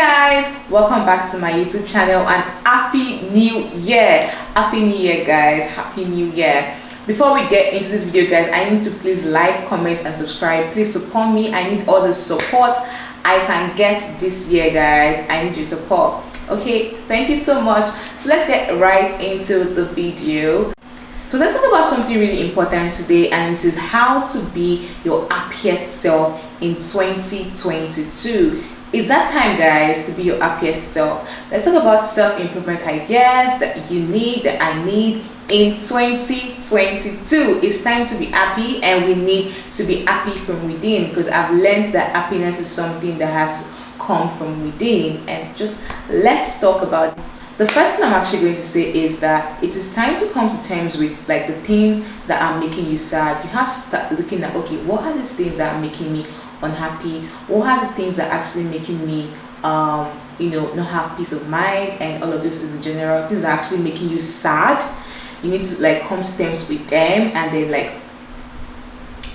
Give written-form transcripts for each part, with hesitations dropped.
guys, welcome back to my YouTube channel and happy new year. Happy new year guys, happy new year. Before we get into this video guys, I need to please like, comment and subscribe. Please support me. I need all the support I can get this year guys. I need your support. Okay, thank you so much. So let's get right into the video. So let's talk about something really important today, and it is how to be your happiest self in 2022. It's that time guys to be your happiest self. Let's talk about self-improvement ideas that you need, that I need in 2022. It's time to be happy, and we need to be happy from within, because I've learned that happiness is something that has to come from within. And just let's talk about it. The first thing I'm actually going to say is that it is time to come to terms with like the things that are making you sad. You have to start looking at, okay, what are these things that are making me unhappy? What are the things that are actually making me not have peace of mind, and all of this is in general things that are actually making you sad. You need to like come to terms with them and then like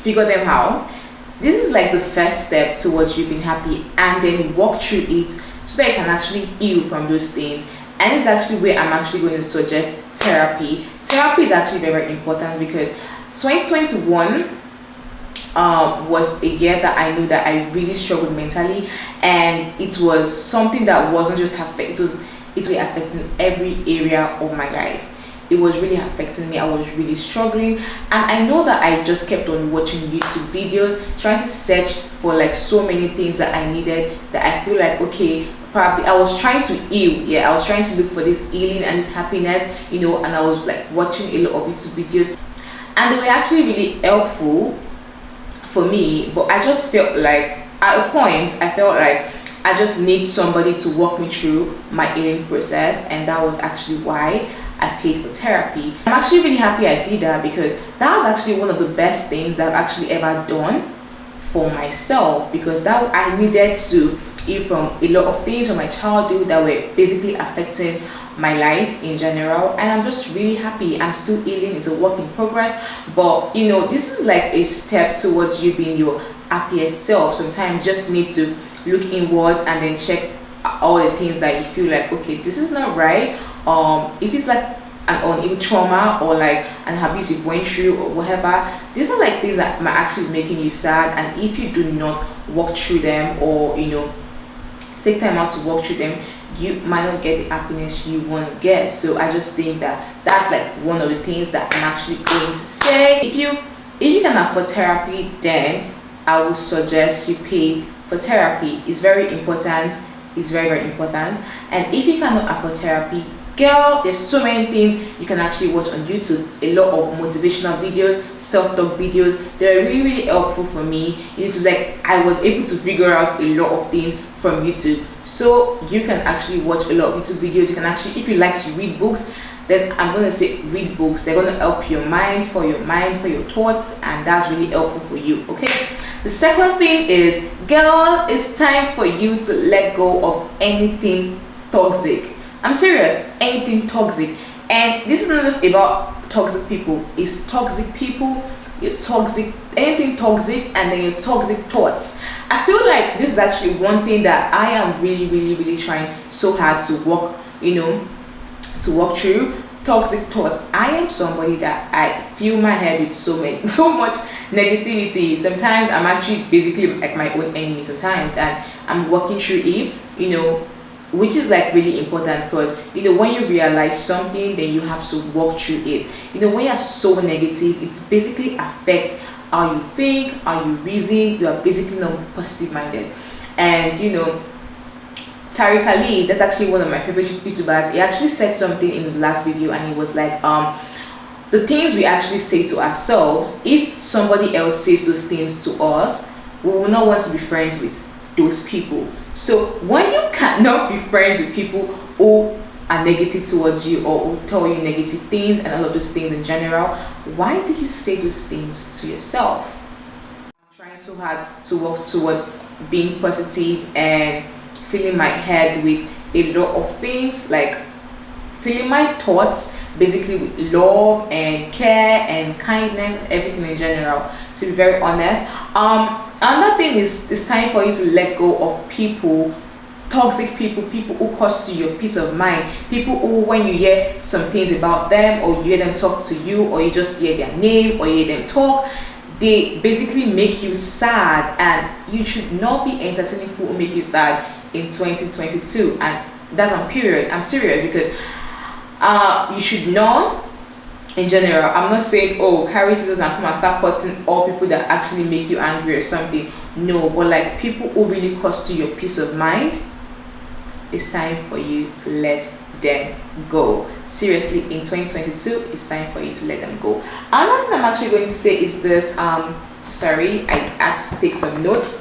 figure them out. This is like the first step towards you being happy, and then walk through it so that you can actually heal from those things. And it's actually where I'm actually going to suggest therapy. Therapy is actually very, very important, because 2021 was a year that I knew that I really struggled mentally, and it was something that wasn't just affecting, it's really affecting every area of my life. It was really affecting me. I was really struggling, and I know that I just kept on watching YouTube videos, trying to search for like so many things that I needed, that I feel like, okay, probably I was trying to heal. Yeah, I was trying to look for this healing and this happiness, and I was like watching a lot of YouTube videos, and they were actually really helpful for me. But I just felt like at a point I felt like I just need somebody to walk me through my healing process, and that was actually why I paid for therapy. I'm actually really happy I did that, because that was actually one of the best things that I've actually ever done for myself, because that I needed to heal from a lot of things from my childhood that were basically affecting my life in general. And I'm just really happy. I'm still healing. It's a work in progress, but this is like a step towards you being your happiest self. Sometimes you just need to look inwards and then check all the things that you feel like, okay, this is not right. If it's like an unhealed trauma or like an abuse you've went through or whatever, these are like things that might actually making you sad, and if you do not walk through them, or take time out to walk through them, you might not get the happiness you want to get. So I just think that that's like one of the things that I'm actually going to say. If you can afford therapy, then I would suggest you pay for therapy. It's very important. It's very, very important. And if you cannot afford therapy, girl, there's so many things you can actually watch on YouTube. A lot of motivational videos, self-talk videos. They're really, really helpful for me. It was like I was able to figure out a lot of things from YouTube. So you can actually watch a lot of YouTube videos. You can actually, if you like to read books, then I'm going to say read books. They're going to help your mind, for your thoughts, and that's really helpful for you. Okay. The second thing is, girl, it's time for you to let go of anything toxic. I'm serious, anything toxic. And this is not just about toxic people. It's toxic people, your toxic, anything toxic, and then your toxic thoughts. I feel like this is actually one thing that I am really, really, really trying so hard to walk through. Toxic thoughts. I am somebody that I fill my head with so much negativity. Sometimes I'm actually basically like my own enemy sometimes, and I'm walking through it, which is like really important, because when you realize something, then you have to walk through it. When you're so negative, it basically affects how you think, how you reason. You are basically not positive minded. And Tariq Ali, that's actually one of my favorite YouTubers. He actually said something in his last video, and he was like, the things we actually say to ourselves, if somebody else says those things to us, we will not want to be friends with those people. So when you cannot be friends with people who are negative towards you, or who tell you negative things and all of those things in general, why do you say those things to yourself? I'm trying so hard to work towards being positive and filling my head with a lot of things, like filling my thoughts basically with love and care and kindness and everything in general, to be very honest. Another thing is, it's time for you to let go of people toxic people, people who cost you your peace of mind, people who, when you hear some things about them, or you hear them talk to you, or you just hear their name, or you hear them talk, they basically make you sad. And you should not be entertaining people who make you sad in 2022. And that's on period. I'm serious, because you should know. In general, I'm not saying, oh, carry scissors and come and start cutting all people that actually make you angry or something. No, but like people who really cost you your peace of mind, it's time for you to let them go. Seriously, in 2022, it's time for you to let them go. Another thing I'm actually going to say is this. Sorry, I had to take some notes.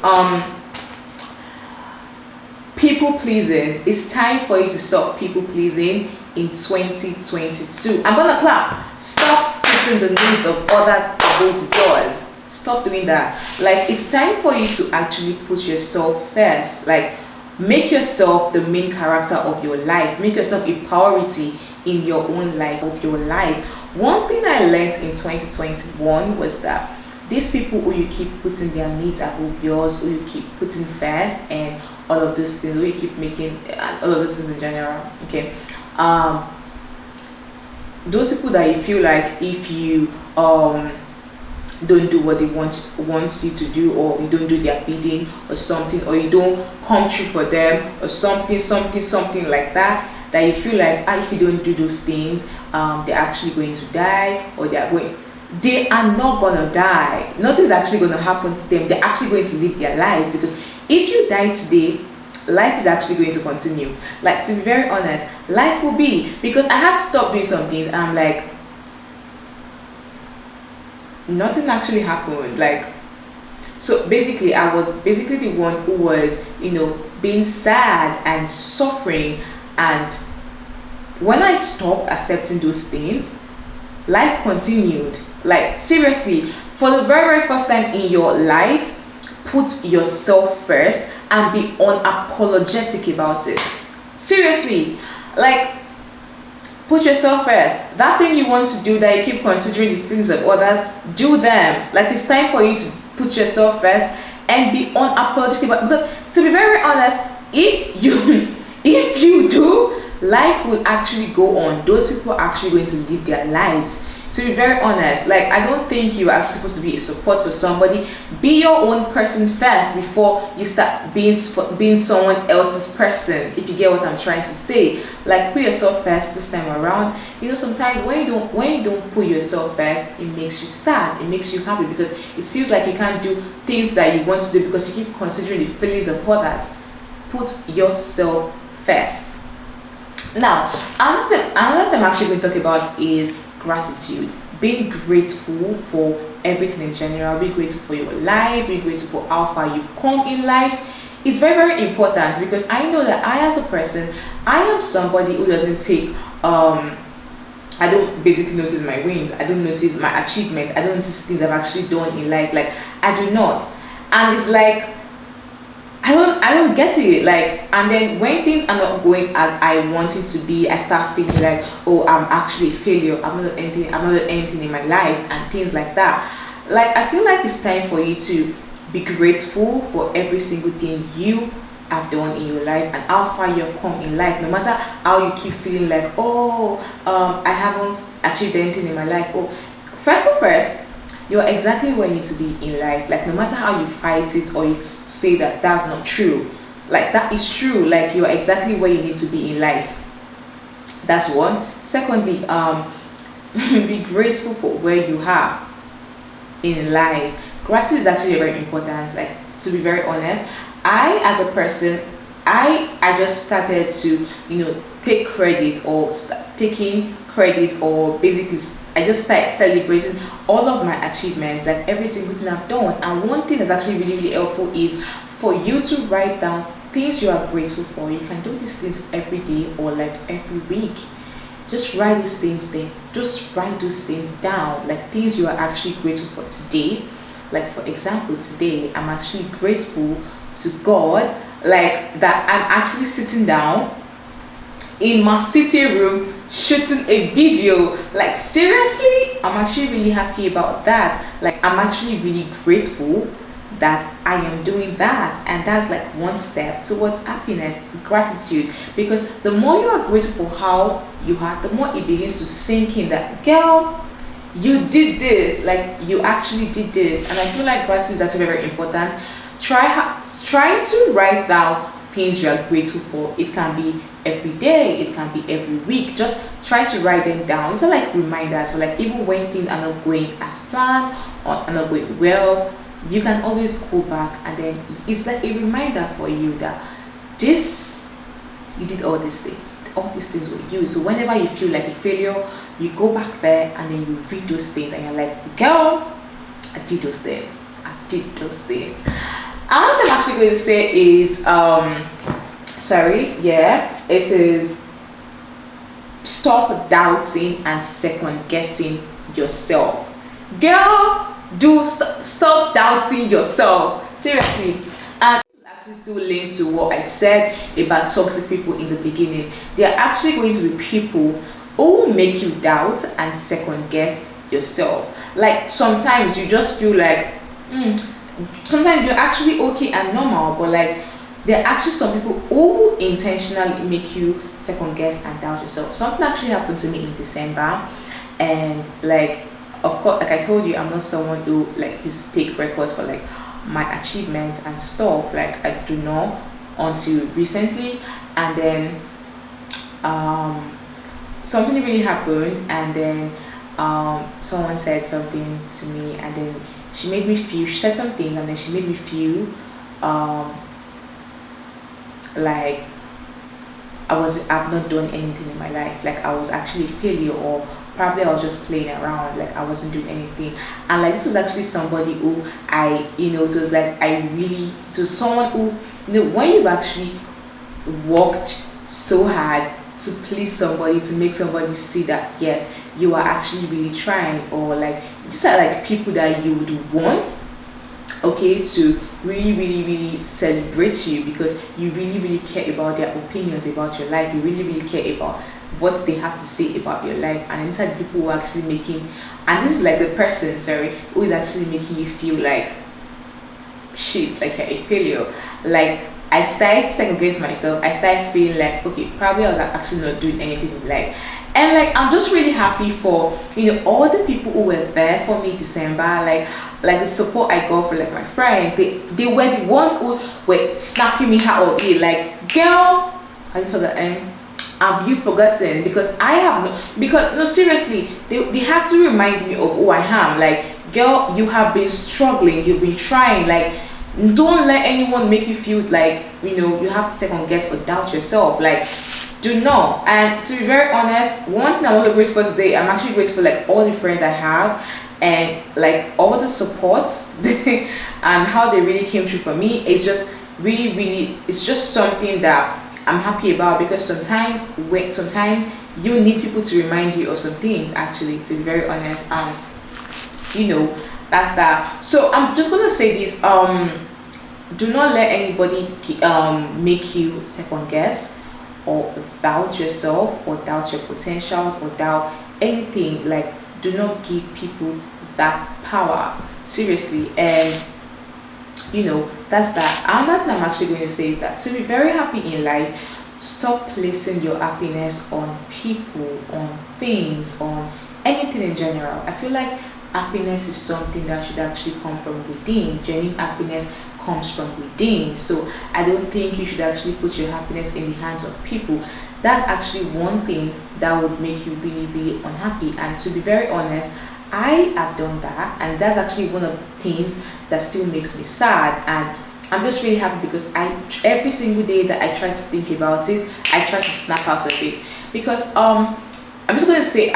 People pleasing. It's time for you to stop people pleasing in 2022. I'm gonna clap. Stop putting the needs of others above yours. Stop doing that. Like, it's time for you to actually put yourself first. Like, make yourself the main character of your life. Make yourself a priority in your own life, of your life. One thing I learned in 2021 was that these people who you keep putting their needs above yours, who you keep putting first, and all of those things, who you keep making, and all of those things in general, okay, those people that you feel like if you don't do what they wants you to do, or you don't do their bidding or something, or you don't come true for them or something like that, that you feel like if you don't do those things, they're actually going to die, or they are not gonna die. Nothing's actually going to happen to them. They're actually going to live their lives, because if you die today, life is actually going to continue. Like, to be very honest, life will be, because I had to stop doing some things and I'm like, nothing actually happened. Like, so basically I was basically the one who was, being sad and suffering. And when I stopped accepting those things, life continued. Like, seriously, for the very first time in your life, put yourself first and be unapologetic about it. Seriously, like, put yourself first. That thing you want to do, that you keep considering the feelings of others, do them. Like, it's time for you to put yourself first and be unapologetic about it. Because, to be very honest, if you do, life will actually go on. Those people are actually going to live their lives. To be very honest, like, I don't think you are supposed to be a support for somebody. Be your own person first before you start being someone else's person, if you get what I'm trying to say. Like, put yourself first this time around. Sometimes when you don't put yourself first, it makes you sad, it makes you happy, because it feels like you can't do things that you want to do because you keep considering the feelings of others. Put yourself first. Now, another thing I'm actually going to talk about is gratitude. Being grateful for everything in general. Be grateful for your life. Be grateful for how far you've come in life. It's very, very important, because I know that I, as a person, I am somebody who doesn't take I don't basically notice my wins. I don't notice my achievements. I don't notice things I've actually done in life. Like, I do not. And it's like, I don't get it. Like, and then when things are not going as I want it to be, I start feeling like, oh, I'm actually a failure. I'm not doing anything in my life, and things like that. Like, I feel like it's time for you to be grateful for every single thing you have done in your life and how far you have come in life. No matter how you keep feeling like, oh, I haven't achieved anything in my life. Oh, first, you're exactly where you need to be in life. Like, no matter how you fight it or you say that that's not true, like, that is true. Like, you're exactly where you need to be in life. That's one. Secondly, be grateful for where you are in life. Gratitude is actually very important. Like, to be very honest, I, as a person, I just started to take credit, or taking credit, or basically I just started celebrating all of my achievements, like every single thing I've done. And one thing that's actually really, really helpful is for you to write down things you are grateful for. You can do these things every day or like every week. Just write those things there. Just write those things down, like things you are actually grateful for today. Like, for example, today I'm actually grateful to God, like, that I'm actually sitting down in my sitting room shooting a video. Like, seriously, I'm actually really happy about that. Like, I'm actually really grateful that I am doing that, and that's like one step towards happiness. Gratitude, because the more you are grateful for how you are, the more it begins to sink in that, girl, you did this, like you actually did this. And I feel like gratitude is actually very important. Try to write down things you are grateful for. It can be every day, it can be every week. Just try to write them down. It's like reminders, or like even when things are not going as planned or are not going well, you can always go back, and then it's like a reminder for you that this, you did all these things, all these things were you. So whenever you feel like a failure, you go back there and then you read those things, and you're like, girl, I did those things, I did those things. And what I'm actually going to say is it is stop doubting and second guessing yourself. Girl, stop doubting yourself, seriously. And actually still linked to what I said about toxic people in the beginning. They are actually going to be people who will make you doubt and second guess yourself. Like sometimes you just feel like sometimes you're actually okay and normal, but like there are actually some people who intentionally make you second guess and doubt yourself. Something actually happened to me in December, and like, of course, like I told you, I'm not someone who like used to take records for like my achievements and stuff. Like I do not, until recently. And then something really happened, and then someone said something to me, and then she said some things, and then she made me feel like I've not done anything in my life, like I was actually a failure, or probably I was just playing around, like I wasn't doing anything. And like this was actually somebody who it was someone who, when you've actually worked so hard to please somebody, to make somebody see that yes, you are actually really trying, or like these are like people that you would want, okay, to really celebrate you, because you really care about their opinions about your life. You really care about what they have to say about your life. And inside, people who are actually making, and this is like the person, who is actually making you feel like shit, like you're a failure. Like I started second guessing myself. I started feeling like, okay, probably I was actually not doing anything in life. And like I'm just really happy for all the people who were there for me December, like the support I got for like my friends. They were the ones who were snapping me out all day, like, girl, have you forgotten? Have you forgotten? Because I have no, seriously, they had to remind me of who I am. Like, girl, you have been struggling, you've been trying, like don't let anyone make you feel like you have to second guess or doubt yourself. Like, do not. And to be very honest, one thing I'm also grateful for today, I'm actually grateful for like all the friends I have, and like all the supports and how they really came through for me. It's just really, it's just something that I'm happy about, because sometimes you need people to remind you of some things, actually, to be very honest. And that's that. So I'm just gonna say this, do not let anybody make you second guess or doubt yourself, or doubt your potentials, or doubt anything. Like, do not give people that power, seriously. And that's that. Another thing I'm actually going to say is that to be very happy in life, stop placing your happiness on people, on things, on anything in general. I feel like happiness is something that should actually come from within. Genuine happiness comes from within. So I don't think you should actually put your happiness in the hands of people. That's actually one thing that would make you really unhappy. And to be very honest, I have done that, and that's actually one of the things that still makes me sad. And I'm just really happy because every single day that I try to think about it, I try to snap out of it. Because I'm just going to say,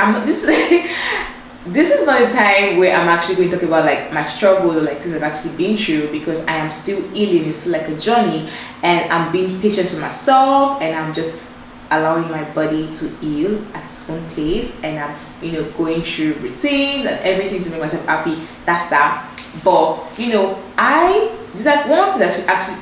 this is not a time where I'm actually going to talk about like my struggle or like things I've actually been through, because I am still healing. It's still like a journey, and I'm being patient with myself, and I'm just allowing my body to heal at its own pace, and I'm going through routines and everything to make myself happy. That's that. But this like one of the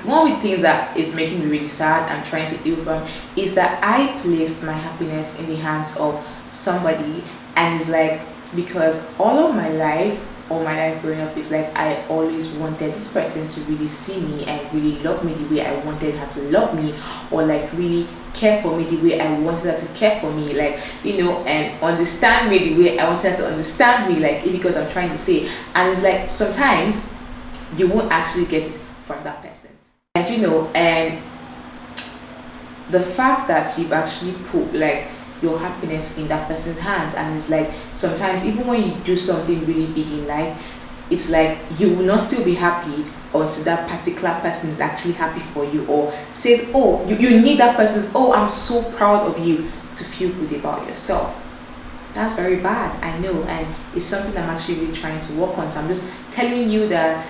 one of the things that is making me really sad, I'm trying to heal from, is that I placed my happiness in the hands of somebody. And it's like, because all of my life all my life growing up is like I always wanted this person to really see me and really love me the way I wanted her to love me, or like really care for me the way I wanted her to care for me, like, you know, and understand me the way I wanted her to understand me, like, if you get what I'm trying to say. And it's like sometimes you won't actually get it from that person. And you know, and the fact that you've actually put like your happiness in that person's hands, and it's like sometimes even when you do something really big in life, it's like you will not still be happy until that particular person is actually happy for you, or says, oh, you need that person's, oh, I'm so proud of you, to feel good about yourself. That's very bad, I know, and it's something I'm actually really trying to work on. So I'm just telling you that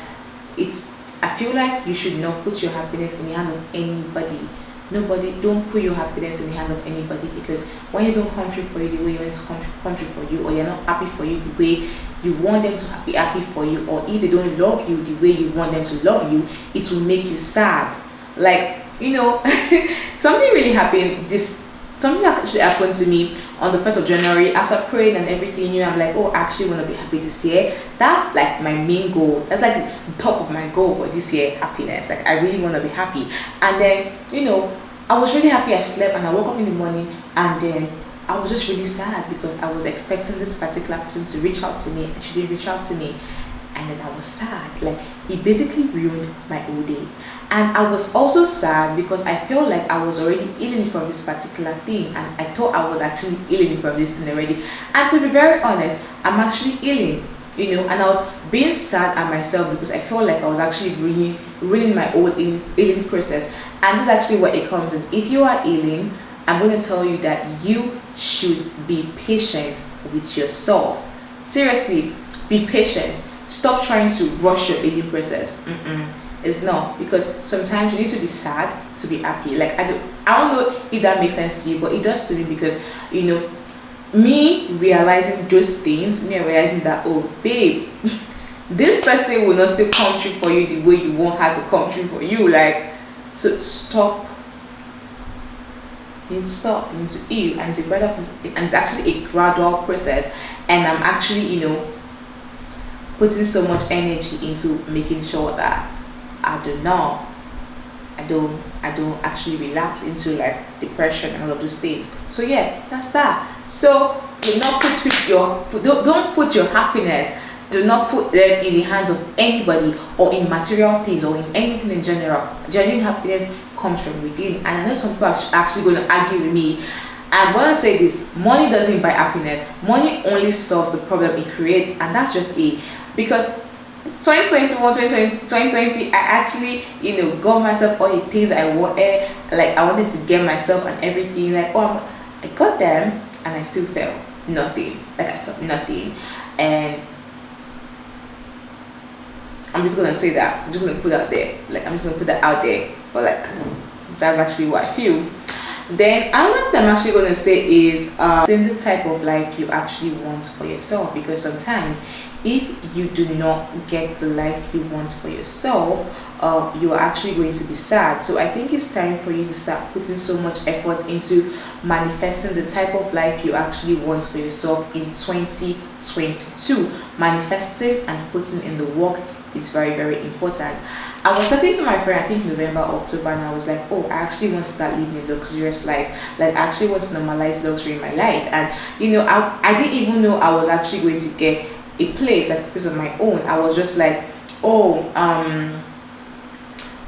I feel like you should not put your happiness in the hands of anybody. Nobody. Don't put your happiness in the hands of anybody, because when you don't come true for you the way you want to come true for you, or you're not happy for you the way you want them to be happy for you, or if they don't love you the way you want them to love you, it will make you sad. Like, you know, something really happened something actually happened to me on the 1st of January after praying and everything. You know, I'm like, oh, I actually want to be happy this year. That's like my main goal. That's like the top of my goal for this year, happiness. Like, I really want to be happy. And then, you know, I was really happy. I slept and I woke up in the morning, and then I was just really sad because I was expecting this particular person to reach out to me, and she didn't reach out to me. And then I was sad. Like, it basically ruined my whole day. And I was also sad because I felt like I was already healing from this particular thing, and I thought I was actually healing from this thing already. And to be very honest, I'm actually healing, you know. And I was being sad at myself because I felt like I was actually ruining my own healing process. And this is actually what it comes in. If you are healing, I'm going to tell you that you should be patient with yourself. Seriously, be patient. Stop trying to rush your healing process. It's not, because sometimes you need to be sad to be happy. Like, I don't know if that makes sense to you, but it does to me, because, you know, me realizing those things, me realizing that, oh babe, this person will not still come true for you the way you want her to come true for you. Like, so stop. You need to stop. You need to heal, and it's actually a gradual process. And I'm actually, you know, putting so much energy into making sure that I don't actually relapse into like depression and all of those things. So yeah, that's that. So don't put your happiness, do not put them in the hands of anybody, or in material things, or in anything in general. Genuine happiness comes from within. And I know some people are actually going to argue with me. I'm going to say this: money doesn't buy happiness. Money only solves the problem it creates, and that's just it. Because 2020, I actually, you know, got myself all the things I wanted. Like, I wanted to get myself and everything. Like, oh, I got them, and I still felt nothing. Like, I felt nothing. And I'm just gonna say that. I'm just gonna put that there. Like, I'm just gonna put that out there. But like, that's actually what I feel. Then another thing I'm actually going to say is seeing the type of life you actually want for yourself. Because sometimes if you do not get the life you want for yourself, you are actually going to be sad. So I think it's time for you to start putting so much effort into manifesting the type of life you actually want for yourself in 2022. Manifesting and putting in the work is very, very important. I was talking to my friend, I think November, October, and I was like, oh, I actually want to start living a luxurious life. Like, I actually want to normalize luxury in my life. And you know, I didn't even know I was actually going to get a place, like a place of my own. I was just like, oh,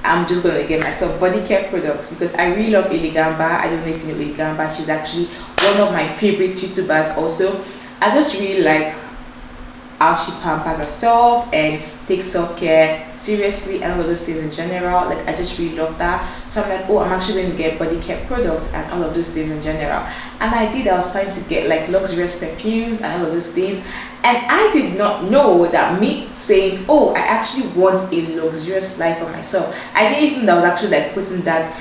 I'm just going to get myself body care products, because I really love Elegamba. I don't know if you know Elegamba. She's actually one of my favorite YouTubers also. I just really like how she pampers herself and takes self-care seriously, and all of those things in general. Like, I just really love that. So I'm like, oh, I'm actually going to get body care products and all of those things in general. And I did. I was planning to get like luxurious perfumes and all of those things. And I did not know that me saying, oh, I actually want a luxurious life for myself, I didn't even know that I was actually like putting that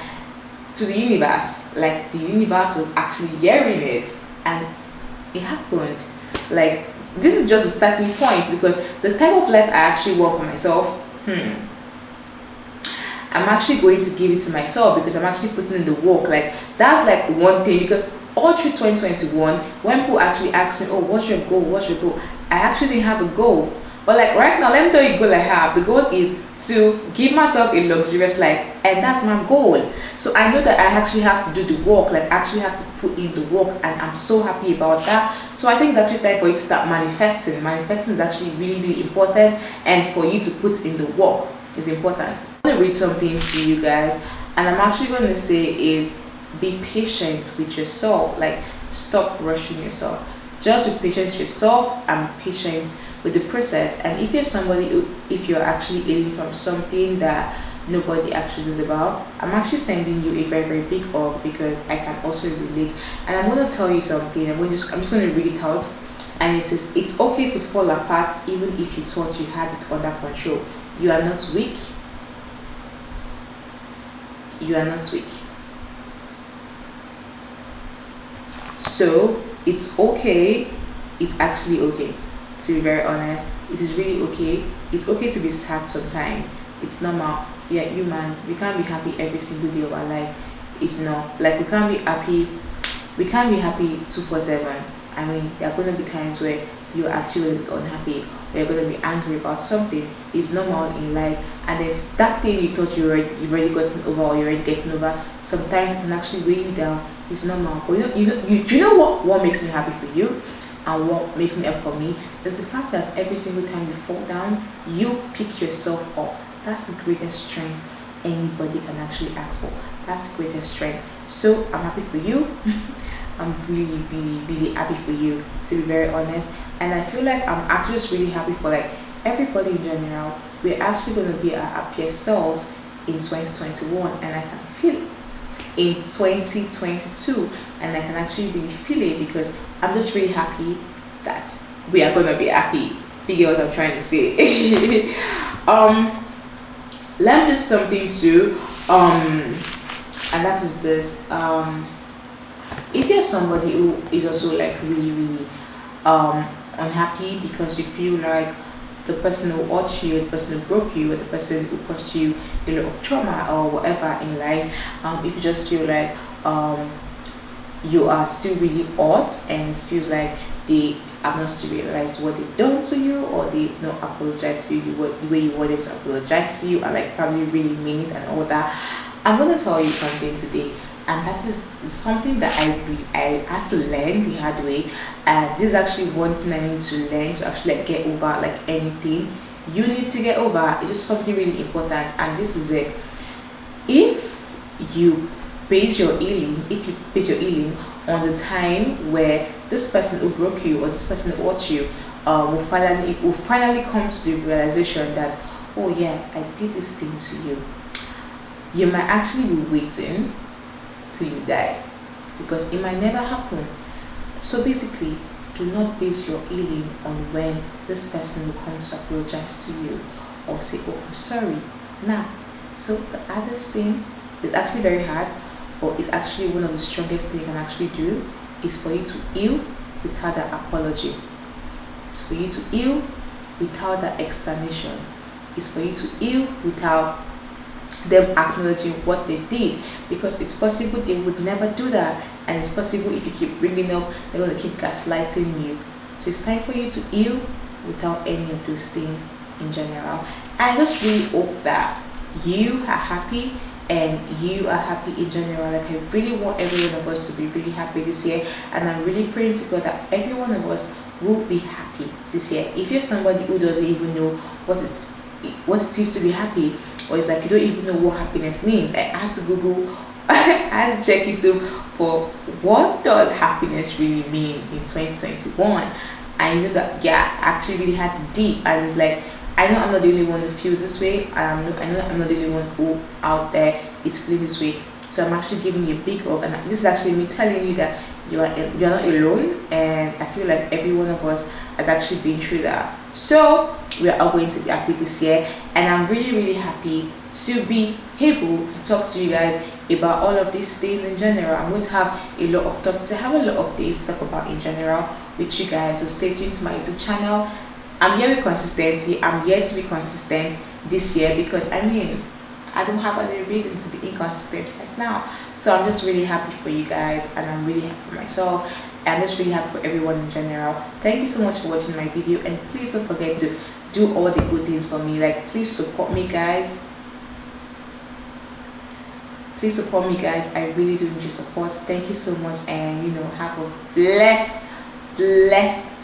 to the universe. Like, the universe was actually hearing it, and it happened. Like, this is just a starting point, because the type of life I actually want for myself, I'm actually going to give it to myself, because I'm actually putting in the work. Like, that's like one thing. Because all through 2021, when people actually ask me, oh, what's your goal, I actually didn't have a goal. But like right now, let me tell you the goal I have. The goal is to give myself a luxurious life, and that's my goal. So I know that I actually have to do the work, like actually have to put in the work, and I'm so happy about that. So I think it's actually time for you to start manifesting. Manifesting is actually really, really important, and for you to put in the work is important. I'm going to read something to you guys, and I'm actually going to say is be patient with yourself. Like, stop rushing yourself. Just be patient with yourself and patient with the process. And if you're somebody who, if you're actually ailing from something that nobody actually knows about, I'm actually sending you a very, very big hug, because I can also relate. And I'm going to tell you something. I'm just going to read it out. And it says, it's okay to fall apart even if you thought you had it under control. You are not weak. You are not weak. So it's okay. It's actually okay. To be very honest, it is really okay. It's okay to be sad sometimes. It's normal. We are humans. We can't be happy every single day of our life. It's not like we can't be happy. We can't be happy 247. I mean, there are going to be times where you're actually going to be unhappy, or you're going to be angry about something. It's normal in life, and there's that thing you thought you've already gotten over, or you're already getting over. Sometimes it can actually weigh you down. It's normal. But do you know what makes me happy for you, and what makes me up for me? Is the fact that every single time you fall down, you pick yourself up. That's the greatest strength anybody can actually ask for. That's the greatest strength. So I'm happy for you. I'm really, really, really happy for you, to be very honest. And I feel like I'm actually just really happy for like everybody in general. We're actually going to be our happiest selves in 2021, and I can feel it in 2022, and I can actually really feel it, because I'm just really happy that we are going to be happy. Figure what I'm trying to say. Let me just something too, and that is this. If you're somebody who is also like really, really unhappy because you feel like the person who hurt you, the person who broke you, or the person who caused you a lot of trauma or whatever in life, if you just feel like you are still really hurt, and it feels like they have not still realized what they've done to you, or they not apologize to you the way you want them to apologize to you, and like probably really mean it and all that, I'm going to tell you something today. And that is something that I had to learn the hard way, and this is actually one thing I need to learn to actually like get over. Like anything you need to get over, it's just something really important, and this is it. If you base your healing on the time where this person who broke you or this person who hurt you will finally come to the realization that, oh yeah, I did this thing to you, you might actually be waiting till you die, because it might never happen. So basically, do not base your healing on when this person will come to apologize to you or say, oh, I'm sorry. Now, so the hardest thing is actually very hard, but it's actually one of the strongest things you can actually do, is for you to heal without that apology. It's for you to heal without that explanation. It's for you to heal without them acknowledging what they did, because it's possible they would never do that, and it's possible if you keep bringing up, they're going to keep gaslighting you. So it's time for you to heal without any of those things in general. I just really hope that you are happy, and you are happy in general. Like, I really want every one of us to be really happy this year, and I'm really praying to God that every one of us will be happy this year. If you're somebody who doesn't even know what it is to be happy, or it's like you don't even know what happiness means, I had to Google, I had to check it for what does happiness really mean in 2021. I know that, yeah, I actually really had to deep, and it's like, I know I'm not the only one who feels this way, and I know I'm not the only one who out there is feeling this way. So I'm actually giving you a big hug, and this is actually me telling you that you're not alone, and I feel like every one of us has actually been through that. So we are all going to be happy this year, and I'm really, really happy to be able to talk to you guys about all of these things in general. I'm going to have a lot of topics. I have a lot of things to talk about in general with you guys, so stay tuned to my YouTube channel. I'm here with consistency. I'm here to be consistent this year, because I mean, I don't have any reason to be inconsistent right now. So I'm just really happy for you guys, and I'm really happy for myself. I'm just really happy for everyone in general. Thank you so much for watching my video, and please don't forget to do all the good things for me. Like, please support me, guys. Please support me, guys. I really do need your support. Thank you so much, and have a blessed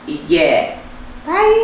year. Bye.